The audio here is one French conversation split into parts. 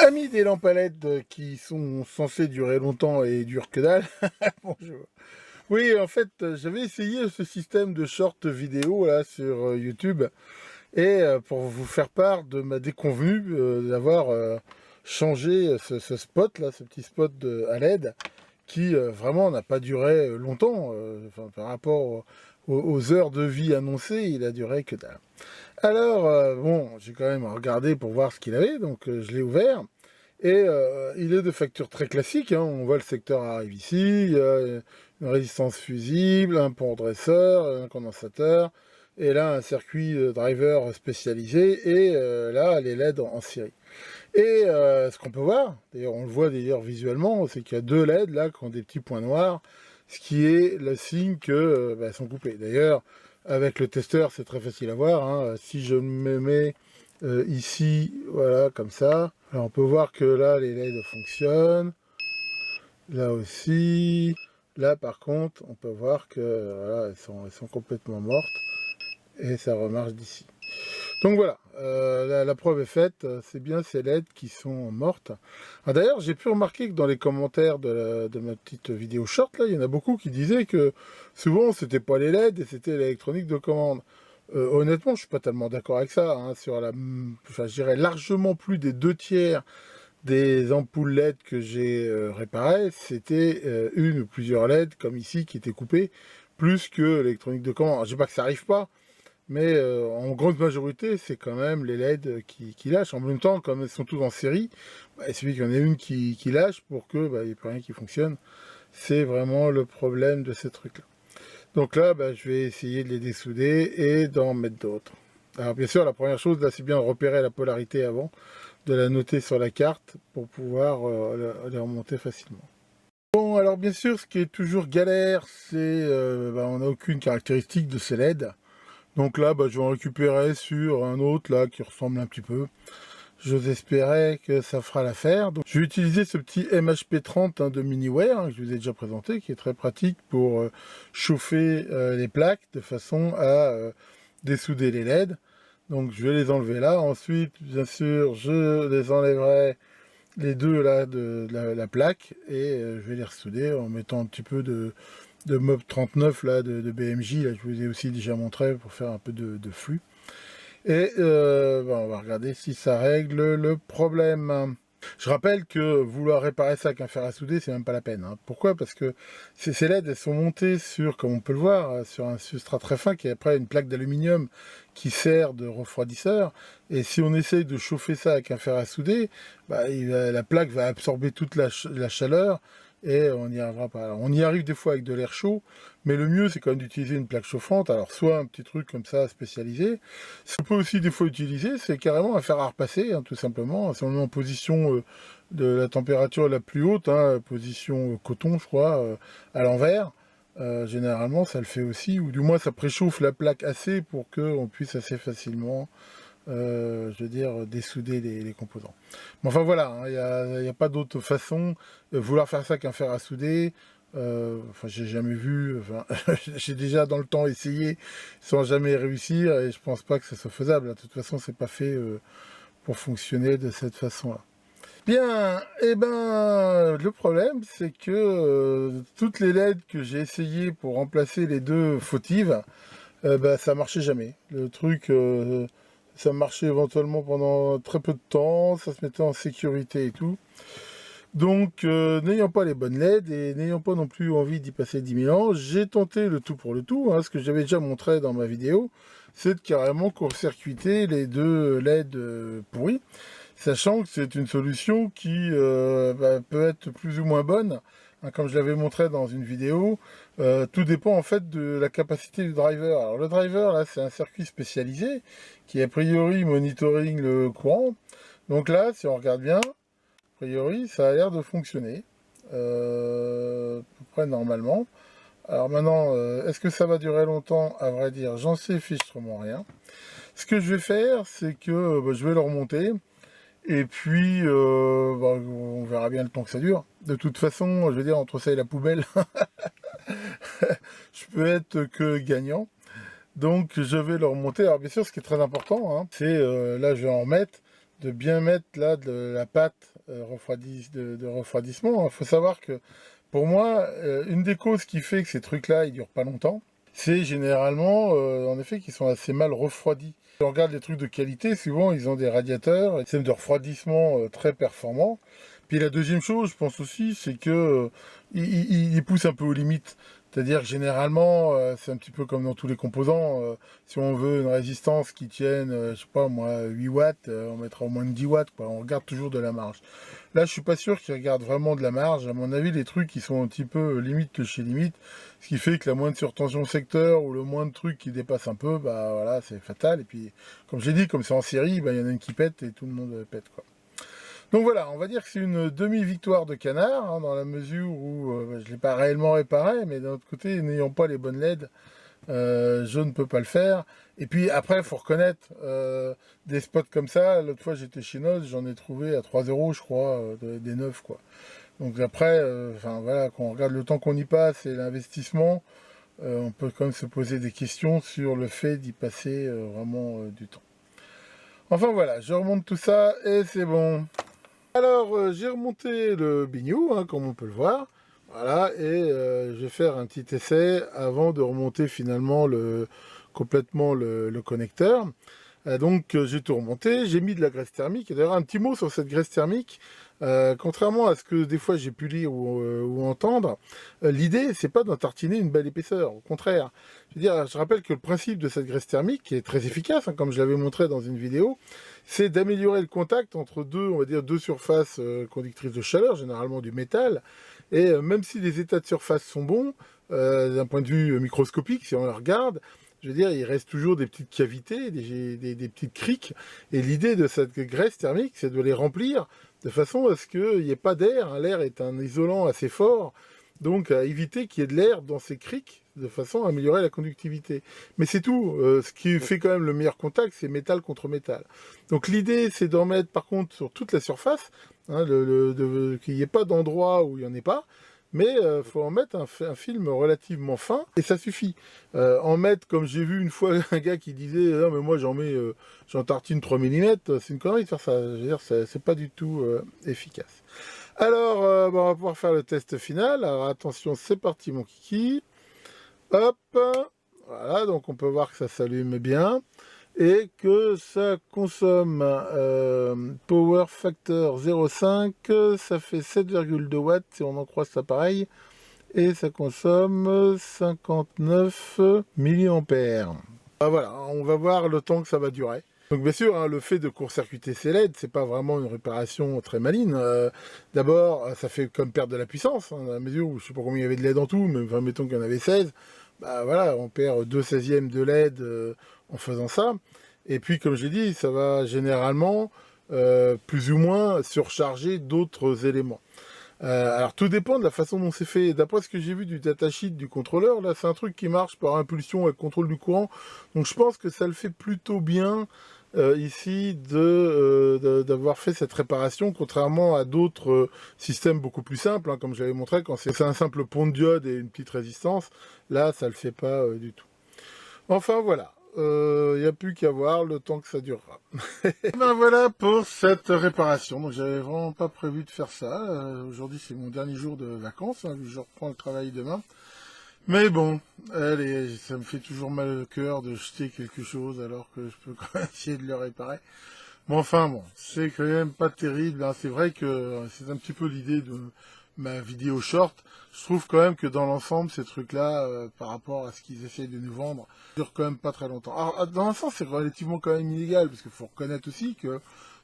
Amis des lampes à LED qui sont censées durer longtemps et durent que dalle. Bonjour. Oui, en fait, j'avais essayé ce système de short vidéo là sur YouTube et pour vous faire part de ma déconvenue d'avoir changé ce spot là, ce petit spot à LED qui vraiment n'a pas duré longtemps. Enfin, par rapport aux heures de vie annoncées, il a duré que dalle. Alors, bon, j'ai quand même regardé pour voir ce qu'il avait, donc je l'ai ouvert. Et il est de facture très classique, hein. On voit le secteur arrive ici, il y a une résistance fusible, un pont dresseur, un condensateur, et là un circuit driver spécialisé, et là les LED en série. Et ce qu'on peut voir, d'ailleurs on le voit d'ailleurs visuellement, c'est qu'il y a deux LED là qui ont des petits points noirs, ce qui est le signe que elles sont coupées. D'ailleurs, avec le testeur, c'est très facile à voir, hein. Si je me mets ici, voilà, comme ça, alors on peut voir que là, les LED fonctionnent. Là aussi. Là, par contre, on peut voir que voilà, elles sont complètement mortes. Et ça remarche d'ici. Donc voilà, la preuve est faite, c'est bien ces LED qui sont mortes. D'ailleurs, j'ai pu remarquer que dans les commentaires de ma petite vidéo short, là, il y en a beaucoup qui disaient que souvent, c'était pas les LED et c'était l'électronique de commande. Honnêtement, je suis pas tellement d'accord avec ça. Hein, enfin, je dirais largement plus des 2/3 des ampoules LED que j'ai réparées, c'était une ou plusieurs LED, comme ici, qui étaient coupées, plus que l'électronique de commande. Alors, je dis pas que ça arrive pas, mais en grande majorité, c'est quand même les LED qui lâchent. En même temps, comme elles sont toutes en série, il suffit qu'il y en ait une qui lâche pour que il n'y ait plus rien qui fonctionne. C'est vraiment le problème de ces trucs-là. Donc là, je vais essayer de les dessouder et d'en mettre d'autres. Alors bien sûr, la première chose, là, c'est bien de repérer la polarité avant, de la noter sur la carte pour pouvoir les remonter facilement. Bon, alors bien sûr, ce qui est toujours galère, c'est on n'a aucune caractéristique de ces LED. Donc là, je vais en récupérer sur un autre là qui ressemble un petit peu. J'ose espérer que ça fera l'affaire. Donc, je vais utiliser ce petit MHP30 de Miniware, que je vous ai déjà présenté, qui est très pratique pour chauffer les plaques de façon à dessouder les LED. Donc je vais les enlever là. Ensuite, bien sûr, je les enlèverai les deux là de la plaque et je vais les ressouder en mettant un petit peu de Mob 39 là de BMJ. Là, je vous ai aussi déjà montré pour faire un peu de flux. Et on va regarder si ça règle le problème. Je rappelle que vouloir réparer ça avec un fer à souder, c'est même pas la peine. Hein. Pourquoi? Parce que ces LED, elles sont montées sur, comme on peut le voir, sur un substrat très fin qui est après une plaque d'aluminium qui sert de refroidisseur. Et si on essaye de chauffer ça avec un fer à souder, la plaque va absorber toute la chaleur et on n'y arrivera pas. Alors, on y arrive des fois avec de l'air chaud, mais le mieux c'est quand même d'utiliser une plaque chauffante. Alors soit un petit truc comme ça spécialisé. Ce qu'on peut aussi des fois utiliser, c'est carrément un fer à repasser, hein, tout simplement. Si on est en position de la température la plus haute, hein, position coton, je crois, à l'envers, généralement ça le fait aussi, ou du moins ça préchauffe la plaque assez pour qu'on puisse assez facilement je veux dire, dessouder les composants. Mais enfin voilà, il n'y a pas d'autre façon. Vouloir faire ça qu'un fer à souder, enfin j'ai jamais vu, enfin, j'ai déjà dans le temps essayé sans jamais réussir et je pense pas que ce soit faisable. De toute façon, c'est pas fait pour fonctionner de cette façon-là. Bien, et le problème c'est que toutes les LED que j'ai essayé pour remplacer les deux fautives, ça marchait jamais. Le truc, ça marchait éventuellement pendant très peu de temps, ça se mettait en sécurité et tout. Donc, n'ayant pas les bonnes LED et n'ayant pas non plus envie d'y passer 10 000 ans, j'ai tenté le tout pour le tout. Hein, ce que j'avais déjà montré dans ma vidéo, c'est de carrément court-circuiter les deux LED pourris, sachant que c'est une solution qui peut être plus ou moins bonne. Hein, comme je l'avais montré dans une vidéo, tout dépend en fait de la capacité du driver. Alors le driver, là, c'est un circuit spécialisé qui a priori monitoring le courant. Donc là, si on regarde bien, a priori, ça a l'air de fonctionner, à peu près normalement. Alors maintenant, est-ce que ça va durer longtemps? À vrai dire, j'en sais fichtrement rien. Ce que je vais faire, c'est que je vais le remonter, et puis on verra bien le temps que ça dure. De toute façon, je veux dire, entre ça et la poubelle, je peux être que gagnant. Donc je vais le remonter. Alors bien sûr, ce qui est très important, hein, c'est, là je vais en remettre, de bien mettre là de la pâte de refroidissement. Il faut savoir que pour moi, une des causes qui fait que ces trucs-là, ils durent pas longtemps, c'est généralement, en effet, qu'ils sont assez mal refroidis. Si on regarde les trucs de qualité, souvent, ils ont des radiateurs, des systèmes de refroidissement très performants. Puis la deuxième chose, je pense aussi, c'est que ils poussent un peu aux limites. C'est-à-dire que généralement, c'est un petit peu comme dans tous les composants. Si on veut une résistance qui tienne, je sais pas moi, 8 watts, on mettra au moins de 10 watts, quoi. On regarde toujours de la marge. Là, je suis pas sûr qu'ils regardent vraiment de la marge. À mon avis, les trucs, ils sont un petit peu limite que chez limite. Ce qui fait que la moindre surtension secteur ou le moindre truc qui dépasse un peu, bah voilà, c'est fatal. Et puis, comme j'ai dit, comme c'est en série, bah, il y en a une qui pète et tout le monde pète, quoi. Donc voilà, on va dire que c'est une demi-victoire de Canard, hein, dans la mesure où je ne l'ai pas réellement réparé, mais d'un autre côté, n'ayant pas les bonnes LED, je ne peux pas le faire. Et puis après, il faut reconnaître des spots comme ça. L'autre fois, j'étais chez Noz, j'en ai trouvé à 3 euros, je crois, des neufs, quoi. Donc après, enfin voilà, quand on regarde le temps qu'on y passe et l'investissement, on peut quand même se poser des questions sur le fait d'y passer vraiment du temps. Enfin voilà, je remonte tout ça et c'est bon. Alors, j'ai remonté le bignou, hein, comme on peut le voir. Voilà, et je vais faire un petit essai avant de remonter finalement complètement le connecteur. Donc, j'ai tout remonté, j'ai mis de la graisse thermique. Et d'ailleurs, un petit mot sur cette graisse thermique. Contrairement à ce que des fois j'ai pu lire ou entendre, l'idée, c'est pas d'en tartiner une belle épaisseur. Au contraire. Je veux dire, je rappelle que le principe de cette graisse thermique, qui est très efficace, hein, comme je l'avais montré dans une vidéo, c'est d'améliorer le contact entre deux, on va dire, deux surfaces conductrices de chaleur, généralement du métal. Et même si les états de surface sont bons, d'un point de vue microscopique, si on les regarde, je veux dire, il reste toujours des petites cavités, des petites criques. Et l'idée de cette graisse thermique, c'est de les remplir de façon à ce qu'il n'y ait pas d'air. Hein. L'air est un isolant assez fort, donc à éviter qu'il y ait de l'air dans ces criques, de façon à améliorer la conductivité. Mais c'est tout. Ce qui fait quand même le meilleur contact, c'est métal contre métal. Donc l'idée, c'est d'en mettre par contre sur toute la surface, hein, qu'il n'y ait pas d'endroit où il n'y en ait pas. Mais il faut en mettre un film relativement fin, et ça suffit. En mettre, comme j'ai vu une fois un gars qui disait « Non mais moi j'en tartine 3 mm », c'est une connerie de faire ça. Je veux dire, c'est pas du tout efficace. Alors, on va pouvoir faire le test final. Alors attention, c'est parti mon kiki. Hop, voilà, donc on peut voir que ça s'allume bien et que ça consomme Power Factor 0,5, ça fait 7,2 watts si on en croit cet appareil, et ça consomme 59 milliampères. Ah, voilà, on va voir le temps que ça va durer. Donc bien sûr, hein, le fait de court-circuiter ces LED, c'est pas vraiment une réparation très maligne. D'abord, ça fait comme perdre de la puissance, hein, dans la mesure où je sais pas combien il y avait de LED en tout, mais enfin, mettons qu'il y en avait 16. Bah voilà, on perd 2/16 de LED en faisant ça. Et puis, comme j'ai dit, ça va généralement plus ou moins surcharger d'autres éléments. Alors tout dépend de la façon dont c'est fait. D'après ce que j'ai vu du datasheet du contrôleur, là c'est un truc qui marche par impulsion avec contrôle du courant. Donc je pense que ça le fait plutôt bien ici d'avoir fait cette réparation, contrairement à d'autres systèmes beaucoup plus simples, hein, comme j'avais montré, quand c'est un simple pont de diode et une petite résistance. Là ça le fait pas du tout. Enfin voilà. Il n'y a plus qu'à voir le temps que ça durera. Et ben voilà pour cette réparation. Donc j'avais vraiment pas prévu de faire ça. Aujourd'hui c'est mon dernier jour de vacances, hein, vu que je reprends le travail demain. Mais bon, allez, ça me fait toujours mal au cœur de jeter quelque chose alors que je peux quand même essayer de le réparer. Mais enfin bon, c'est quand même pas terrible. Hein. C'est vrai que c'est un petit peu l'idée de ma vidéo short. Je trouve quand même que dans l'ensemble, ces trucs-là, par rapport à ce qu'ils essaient de nous vendre, durent quand même pas très longtemps. Alors, dans un sens, c'est relativement quand même illégal, parce qu'il faut reconnaître aussi que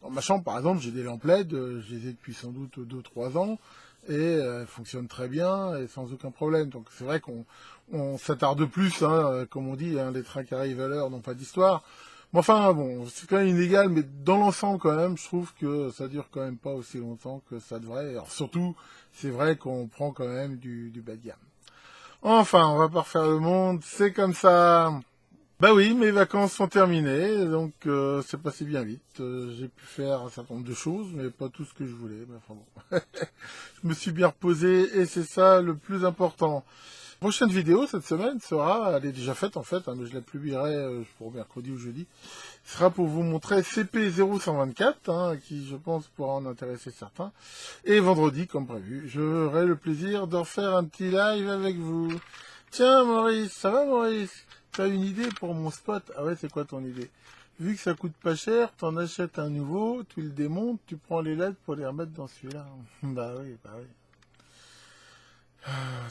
dans ma chambre, par exemple, j'ai des lampes LED, je les ai depuis sans doute 2-3 ans, et elles fonctionnent très bien, et sans aucun problème. Donc c'est vrai qu'on s'attarde plus, hein, comme on dit, hein, les trains qui arrivent à l'heure n'ont pas d'histoire. Mais enfin, bon, c'est quand même illégal, mais dans l'ensemble, quand même, je trouve que ça dure quand même pas aussi longtemps que ça devrait. Alors surtout, c'est vrai qu'on prend quand même du bas de gamme. Enfin, on va pas refaire le monde, c'est comme ça. Bah oui, mes vacances sont terminées, donc c'est passé bien vite. J'ai pu faire un certain nombre de choses, mais pas tout ce que je voulais. Mais enfin bon. Je me suis bien reposé et c'est ça le plus important. La prochaine vidéo cette semaine sera, elle est déjà faite en fait, hein, mais je la publierai pour mercredi ou jeudi, sera pour vous montrer CP0124, hein, qui je pense pourra en intéresser certains. Et vendredi, comme prévu, j'aurai le plaisir de refaire un petit live avec vous. Tiens Maurice, ça va Maurice? T'as une idée pour mon spot? Ah ouais, c'est quoi ton idée? Vu que ça coûte pas cher, t'en achètes un nouveau, tu le démontes, tu prends les LED pour les remettre dans celui-là. Bah oui, bah oui.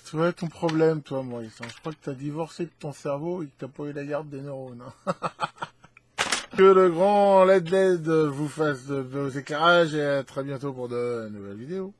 Tu vois ton problème, toi, Maurice. Hein. Je crois que t'as divorcé de ton cerveau et que t'as pas eu la garde des neurones. Hein. Que le grand LED vous fasse de vos éclairages et à très bientôt pour de nouvelles vidéos.